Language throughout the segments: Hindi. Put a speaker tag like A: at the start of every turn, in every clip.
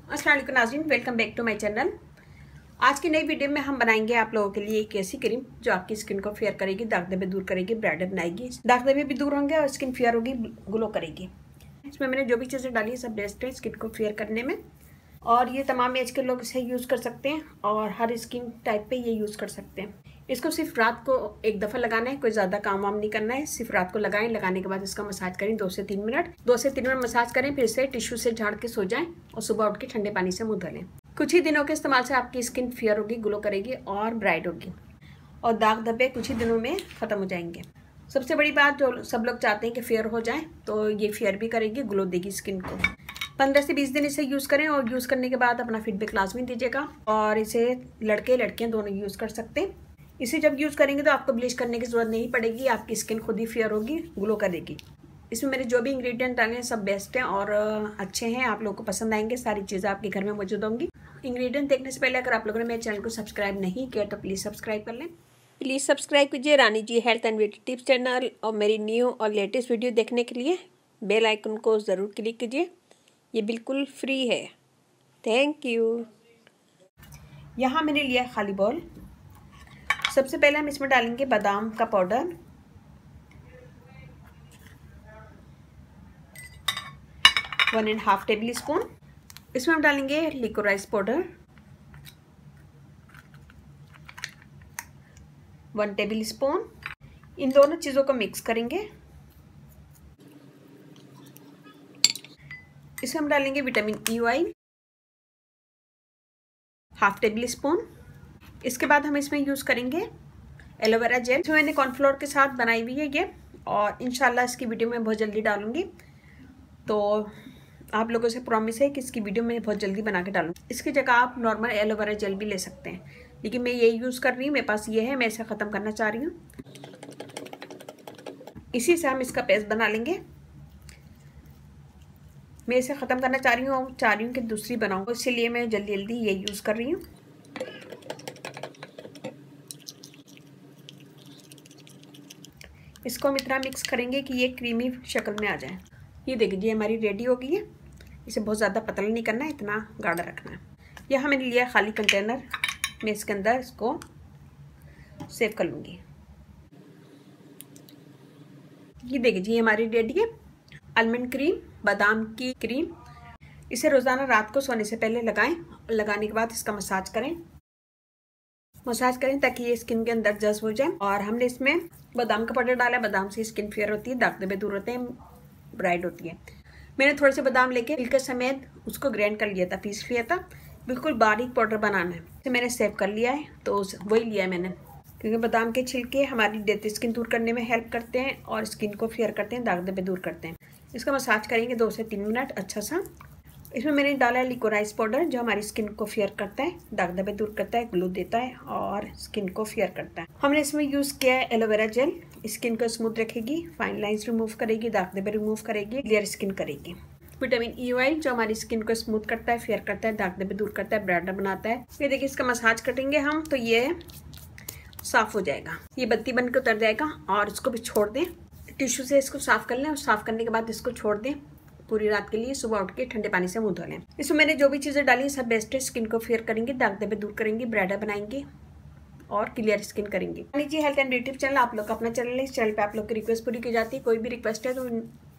A: अस्सलाम वालेकुम नाज़रीन, welcome back to my channel. आज की नई वीडियो में हम बनाएंगे आप लोगों के लिए एक ऐसी क्रीम जो आपकी स्किन को फेयर करेगी, दाग धब्बे दूर करेगी, ब्राइडर बनाएगी, दाग धब्बे भी दूर होंगे और स्किन फेयर होगी, ग्लो करेगी। इसमें मैंने जो भी चीज़ें डाली है सब बेस्ट है स्किन को फेयर करने में, और ये तमाम एज के लोग इसे यूज़ कर सकते हैं और हर स्किन टाइप पे ये यूज़ कर सकते हैं। इसको सिर्फ रात को एक दफ़ा लगाना है, कोई ज़्यादा काम वाम नहीं करना है, सिर्फ रात को लगाएं। लगाने के बाद इसका मसाज करें 2 से 3 मिनट, 2 से 3 मिनट मसाज करें, फिर से टिश्यू से झाड़ के सो जाएं और सुबह उठ के ठंडे पानी से मुँह धो लें। कुछ ही दिनों के इस्तेमाल से आपकी स्किन फेयर होगी, ग्लो करेगी और ब्राइट होगी, और दाग धब्बे कुछ ही दिनों में ख़त्म हो जाएंगे। सबसे बड़ी बात, जो सब लोग चाहते हैं कि फेयर हो जाए, तो ये फेयर भी करेगी, ग्लो देगी स्किन को। 15 से 20 दिन इसे यूज़ करें और यूज़ करने के बाद अपना फीडबैक लाजमी दीजिएगा। और इसे लड़के लड़कियां दोनों यूज़ कर सकते हैं। इसे जब यूज़ करेंगे तो आपको ब्लीच करने की ज़रूरत नहीं पड़ेगी, आपकी स्किन खुद ही फेयर होगी, ग्लो करेगी। इसमें मेरे जो भी इंग्रेडिएंट डाले हैं सब बेस्ट हैं और अच्छे हैं, आप लोगों को पसंद आएंगे। सारी चीज़ें आपके घर में मौजूद होंगी। इंग्रेडिएंट देखने से पहले अगर आप लोगों ने मेरे चैनल को सब्सक्राइब नहीं किया तो प्लीज़ सब्सक्राइब कर लें। प्लीज़ सब्सक्राइब कीजिए Rani ji health and beauty tips channel, और मेरी न्यू और लेटेस्ट वीडियो देखने के लिए बेल आइकन को ज़रूर क्लिक कीजिए। ये बिल्कुल फ्री है। Thank you. यहाँ मैंने लिया खाली बॉल। सबसे पहले हम इसमें डालेंगे बादाम का पाउडर, 1.5 टेबल स्पून। इसमें हम डालेंगे लिकोराइस पाउडर, 1 टेबल स्पून। इन दोनों चीज़ों को मिक्स करेंगे। इसमें हम डालेंगे vitamin E oil, 1/2 table spoon. इसके बाद हम इसमें यूज़ करेंगे एलोवेरा जेल, जो मैंने कॉर्नफ्लोर के साथ बनाई हुई है ये, और इंशाल्लाह इसकी वीडियो मैं बहुत जल्दी डालूंगी। तो आप लोगों से प्रॉमिस है कि इसकी वीडियो मैं बहुत जल्दी बना के डालूंगी। इसकी जगह आप नॉर्मल एलोवेरा जेल भी ले सकते हैं, लेकिन मैं ये यूज़ कर रही हूँ, मेरे पास ये है, मैं इसे ख़त्म करना चाह रही हूँ। इसी से हम इसका पेस्ट बना लेंगे। मैं इसे ख़त्म करना चाह रही हूँ कि दूसरी बनाऊँ, इसीलिए मैं जल्दी जल्दी ये यूज़ कर रही हूँ। इसको हम इतना मिक्स करेंगे कि ये क्रीमी शक्ल में आ जाए। ये देखिए हमारी रेडी हो गई है। इसे बहुत ज़्यादा पतला नहीं करना है, इतना गाढ़ा रखना है। यहाँ मैंने लिया खाली कंटेनर, मैं इसके अंदर इसको सेव कर लूँगी। ये देखिए हमारी रेडी है आलमंड क्रीम, बादाम की क्रीम। इसे रोज़ाना रात को सोने से पहले लगाएं। लगाने के बाद इसका मसाज करें ताकि ये स्किन के अंदर जज्ब हो जाए। और हमने इसमें बादाम का पाउडर डाला है, बादाम से स्किन फेयर होती है, दाग धब्बे दूर होते हैं, ब्राइट होती है। मैंने थोड़े से बादाम लेके छिलके समेत उसको ग्राइंड कर लिया था, पीस लिया था। बिल्कुल बारीक पाउडर बनाना है। तो मैंने सेव कर लिया है, तो वही लिया है मैंने, क्योंकि बादाम के छिलके हमारी डेड स्किन दूर करने में हेल्प करते हैं और स्किन को फेयर करते हैं, दाग धब्बे दूर करते हैं। इसका मसाज करेंगे 2 से 3 मिनट अच्छा सा। इसमें मैंने डाला है लिकोराइस पाउडर, जो हमारी स्किन को फेयर करता है, दाग धब्बे दूर करता है, ग्लो देता है और स्किन को फेयर करता है। हमने इसमें यूज़ किया है एलोवेरा जेल, स्किन को स्मूथ रखेगी, फाइन लाइंस रिमूव करेगी, दाग धब्बे रिमूव करेगी, क्लियर स्किन करेगी। विटामिन ई ऑयल, जो हमारी स्किन को स्मूथ करता है, फेयर करता है, दाग धब्बे दूर करता है, ब्राइटर बनाता है। ये देखिए इसका मसाज करेंगे हम तो ये साफ हो जाएगा, ये बत्ती बन के उतर जाएगा। और इसको भी छोड़ दें, टिश्यू से इसको साफ कर लें, और साफ करने के बाद इसको छोड़ दें पूरी रात के लिए। सुबह उठ के ठंडे पानी से मुंह धो लें। इसमें मैंने जो भी चीज़ें डाली सब बेस्ट है, स्किन को फेयर करेंगी, दाग धब्बे दूर करेंगी, ब्राइडर बनाएंगी और क्लियर स्किन करेंगी। जी हेल्थ एंड ब्यूटी चैनल आप लोग का अपना चैनल है, इस चैनल पे आप लोग की रिक्वेस्ट पूरी की जाती है। कोई भी रिक्वेस्ट है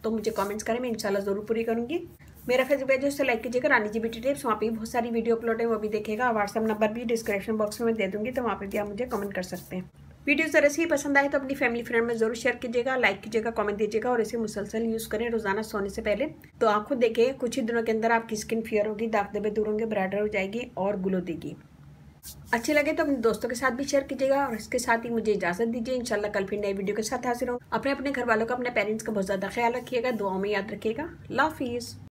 A: तो मुझे कमेंट्स करें, मैं इंशाल्लाह ज़रूर पूरी करूँगी। मेरा फेसबुक पेज है, उससे लाइक कीजिएगा, रानी जी ब्यूटी टिप्स, वहाँ पे बहुत सारी वीडियो अपलोड है, वो भी देखेगा। व्हाट्सअप नंबर भी डिस्क्रिप्शन बॉक्स में मैं दे दूँगी, तो वहाँ पर भी आप मुझे कमेंट कर सकते हैं। वीडियो ज़रा से ही पसंद आए तो अपनी फैमिली फ्रेंड में ज़रूर शेयर कीजिएगा, लाइक कीजिएगा, कमेंट दीजिएगा, और इसे मुसलसल यूज़ करें रोज़ाना सोने से पहले। तो आप खुद देखिए कुछ ही दिनों के अंदर आपकी स्किन फेयर होगी, दाग धब्बे दूर होंगे, ब्राइटर हो जाएगी और ग्लो देगी। अच्छी लगे तो अपने दोस्तों के साथ भी शेयर कीजिएगा, और इसके साथ ही मुझे इजाज़त दीजिए। इंशाल्लाह कल फिर नई वीडियो के साथ हाजिर हूँ। अपने घर वालों का, अपने पेरेंट्स का बहुत ज़्यादा ख्याल रखिएगा, दुआओं में याद रखिएगा। अल्लाह हाफिज़।